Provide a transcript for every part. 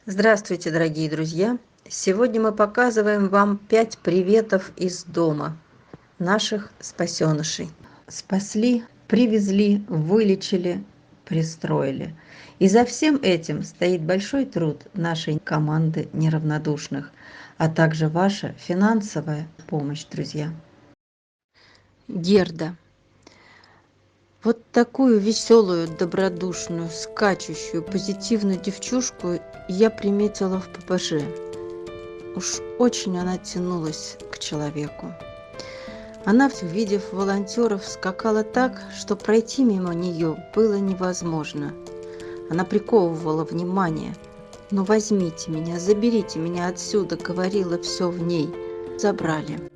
Здравствуйте, дорогие друзья! Сегодня мы показываем вам 5 приветов из дома наших спасенышей. Спасли, привезли, вылечили, пристроили. И за всем этим стоит большой труд нашей команды неравнодушных, а также ваша финансовая помощь, друзья. Герда. Вот такую веселую, добродушную, скачущую, позитивную девчушку я приметила в ППЖ. Уж очень она тянулась к человеку. Она, увидев волонтеров, скакала так, что пройти мимо нее было невозможно. Она приковывала внимание. «Ну возьмите меня, заберите меня отсюда», — говорила все в ней. Забрали.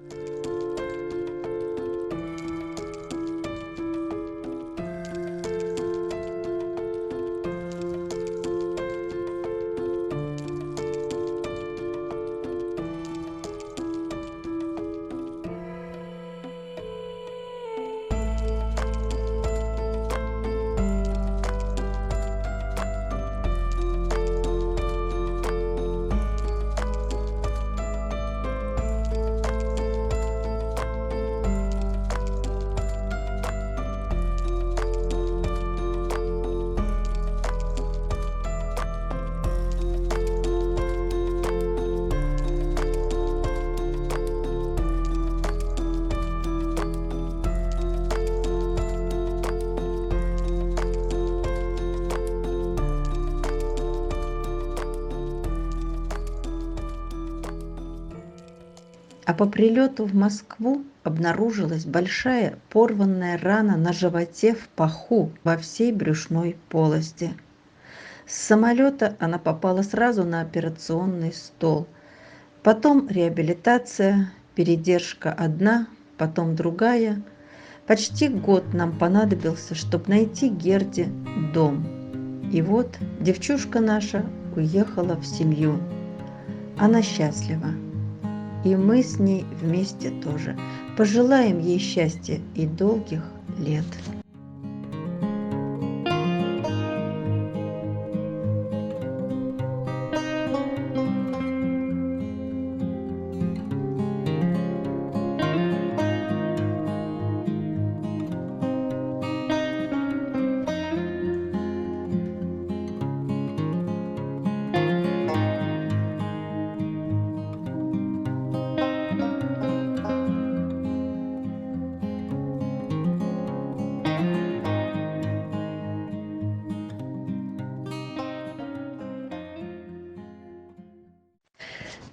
А по прилету в Москву обнаружилась большая порванная рана на животе в паху во всей брюшной полости. С самолета она попала сразу на операционный стол. Потом реабилитация, передержка одна, потом другая. Почти год нам понадобился, чтобы найти Герде дом. И вот девчушка наша уехала в семью. Она счастлива. И мы с ней вместе тоже. Пожелаем ей счастья и долгих лет.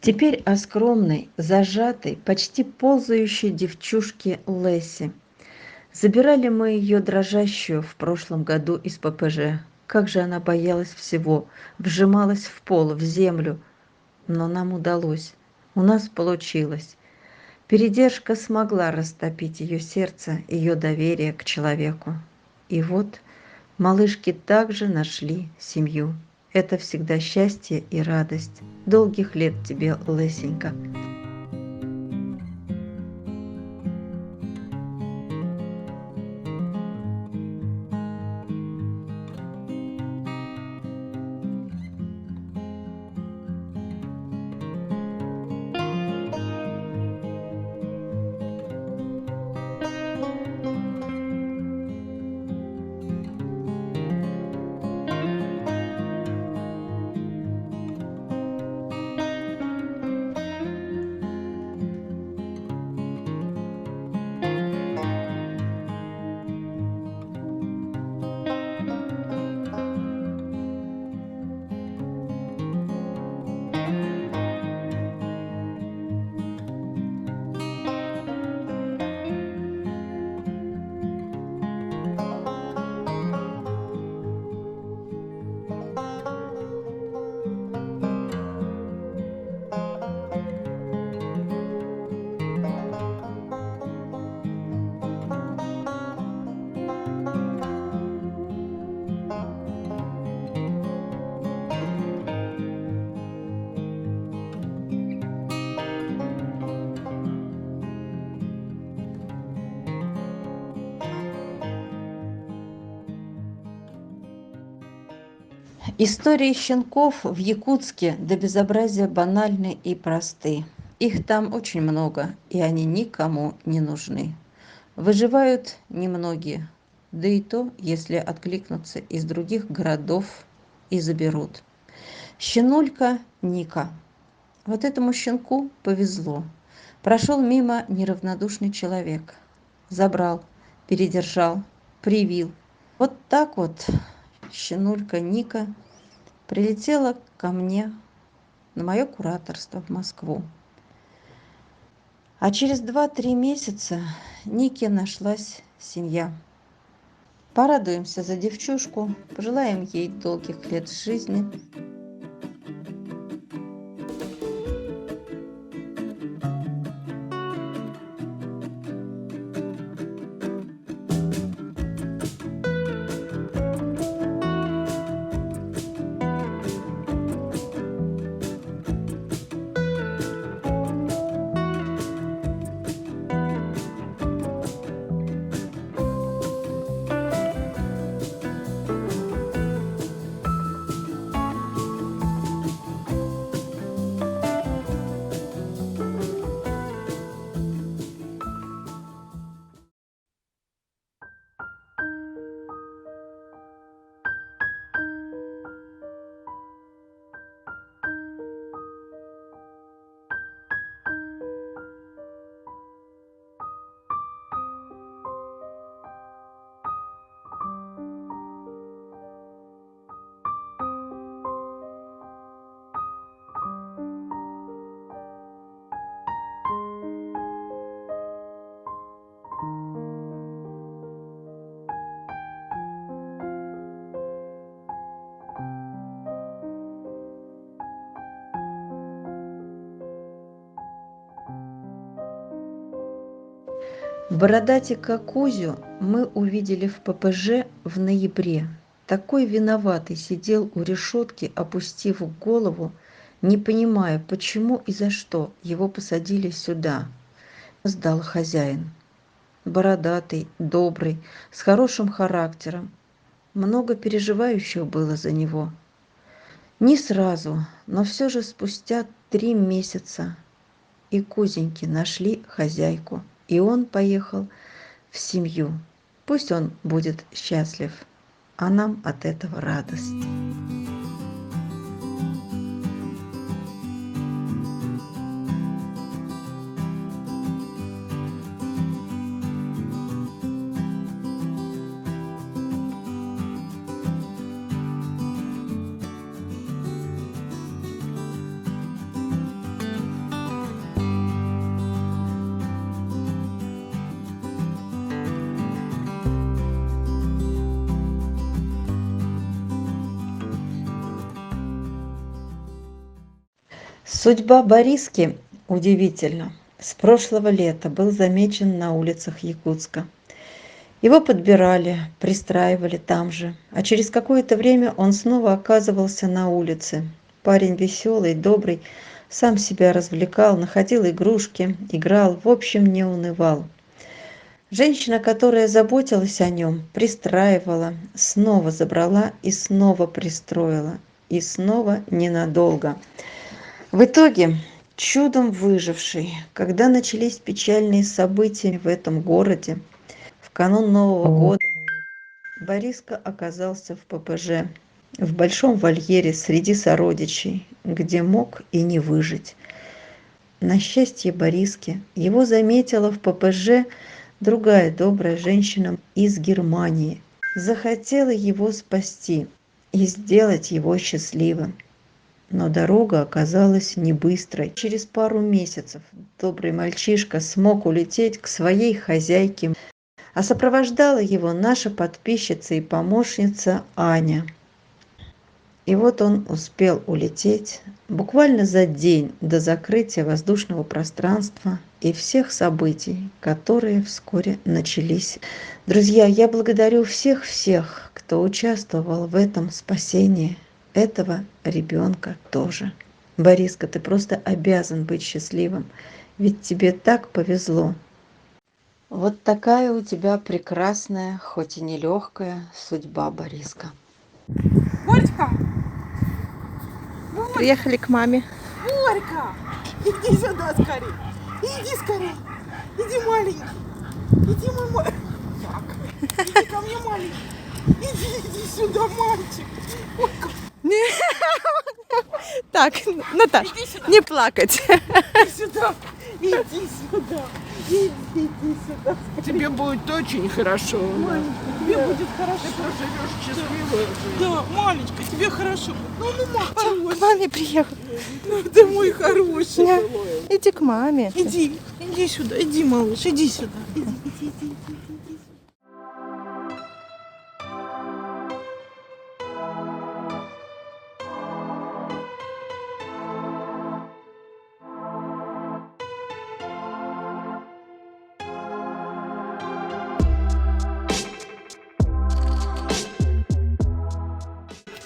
Теперь о скромной, зажатой, почти ползающей девчушке Лесси. Забирали мы ее дрожащую в прошлом году из ППЖ. Как же она боялась всего, вжималась в пол, в землю. Но нам удалось, у нас получилось. Передержка смогла растопить ее сердце, ее доверие к человеку. И вот малышки также нашли семью. Это всегда счастье и радость. Долгих лет тебе, Лесенька. Истории щенков в Якутске до безобразия банальны и просты. Их там очень много, и они никому не нужны. Выживают немногие, да и то, если откликнутся из других городов и заберут. Щенулька Ника. Вот этому щенку повезло. Прошел мимо неравнодушный человек. Забрал, передержал, привил. Вот так вот щенулька Ника прилетела ко мне на мое кураторство в Москву. А через 2-3 месяца Нике нашлась семья. Порадуемся за девчушку, пожелаем ей долгих лет жизни. Бородатика Кузю мы увидели в ППЖ в ноябре. Такой виноватый сидел у решетки, опустив голову, не понимая, почему и за что его посадили сюда. Сдал хозяин. Бородатый, добрый, с хорошим характером. Много переживающих было за него. Не сразу, но все же спустя 3 месяца и Кузеньки нашли хозяйку, и он поехал в семью. Пусть он будет счастлив, а нам от этого радость. Судьба Бориски удивительна. С прошлого лета был замечен на улицах Якутска. Его подбирали, пристраивали там же, а через какое-то время он снова оказывался на улице. Парень веселый, добрый, сам себя развлекал, находил игрушки, играл, в общем, не унывал. Женщина, которая заботилась о нем, пристраивала, снова забрала и снова пристроила, и снова ненадолго. В итоге, чудом выживший, когда начались печальные события в этом городе, в канун Нового года Бориска оказался в ППЖ, в большом вольере среди сородичей, где мог и не выжить. На счастье Бориски его заметила в ППЖ другая добрая женщина из Германии, захотела его спасти и сделать его счастливым. Но дорога оказалась не быстрой. Через пару месяцев добрый мальчишка смог улететь к своей хозяйке, а сопровождала его наша подписчица и помощница Аня. И вот он успел улететь буквально за день до закрытия воздушного пространства и всех событий, которые вскоре начались. Друзья, я благодарю всех, кто участвовал в этом спасении этого ребенка тоже. Бориска, ты просто обязан быть счастливым, ведь тебе так повезло. Вот такая у тебя прекрасная, хоть и нелегкая судьба, Бориска. Боречка, Приехали к маме. Борька, иди сюда скорее. Иди скорее. Иди, маленький. Иди, мой маленький. Так, иди ко мне, маленький. Иди сюда, мальчик. Ой, как... Так, Наташ, не плакать. Иди сюда. Иди сюда. Иди сюда. Тебе будет очень хорошо. Маленький, тебе будет хорошо. Ты проживешь счастливую жизнь. Да, маленький, тебе хорошо. Ну, К маме приехал. ты мой хороший. Да. Иди к маме. Иди сюда, иди, малыш, иди сюда. Иди.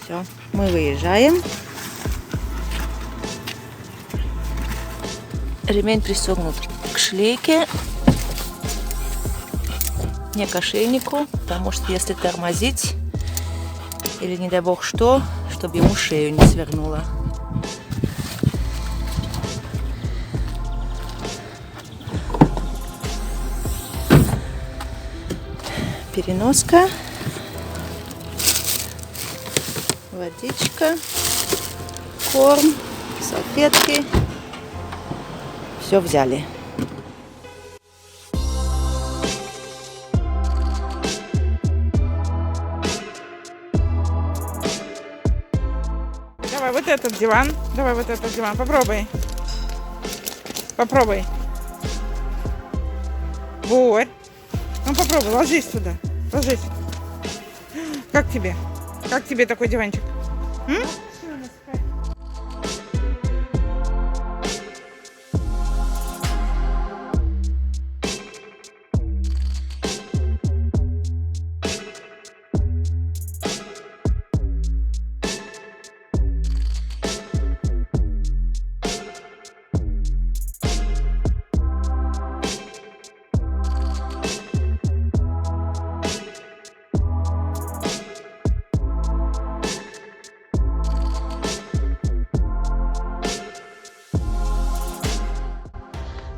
Все, мы выезжаем. Ремень пристегнут к шлейке, не к ошейнику, потому что если тормозить, или не дай бог что, чтобы ему шею не свернуло. Переноска, водичка, корм, салфетки. Все взяли. Давай вот этот диван. Давай вот этот диван. Попробуй. Попробуй. Вот. Ну попробуй, ложись туда. Ложись. Как тебе? Как тебе такой диванчик? М?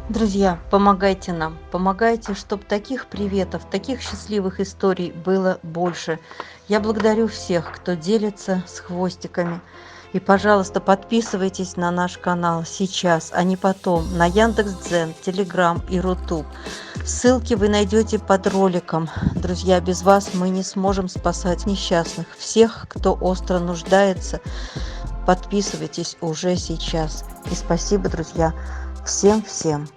Друзья, помогайте нам, помогайте, чтобы таких приветов, таких счастливых историй было больше. Я благодарю всех, кто делится с хвостиками. И, пожалуйста, подписывайтесь на наш канал сейчас, а не потом, на Яндекс.Дзен, Телеграм и Рутуб. Ссылки вы найдете под роликом. Друзья, без вас мы не сможем спасать несчастных. Всех, кто остро нуждается, подписывайтесь уже сейчас. И спасибо, друзья, всем-всем.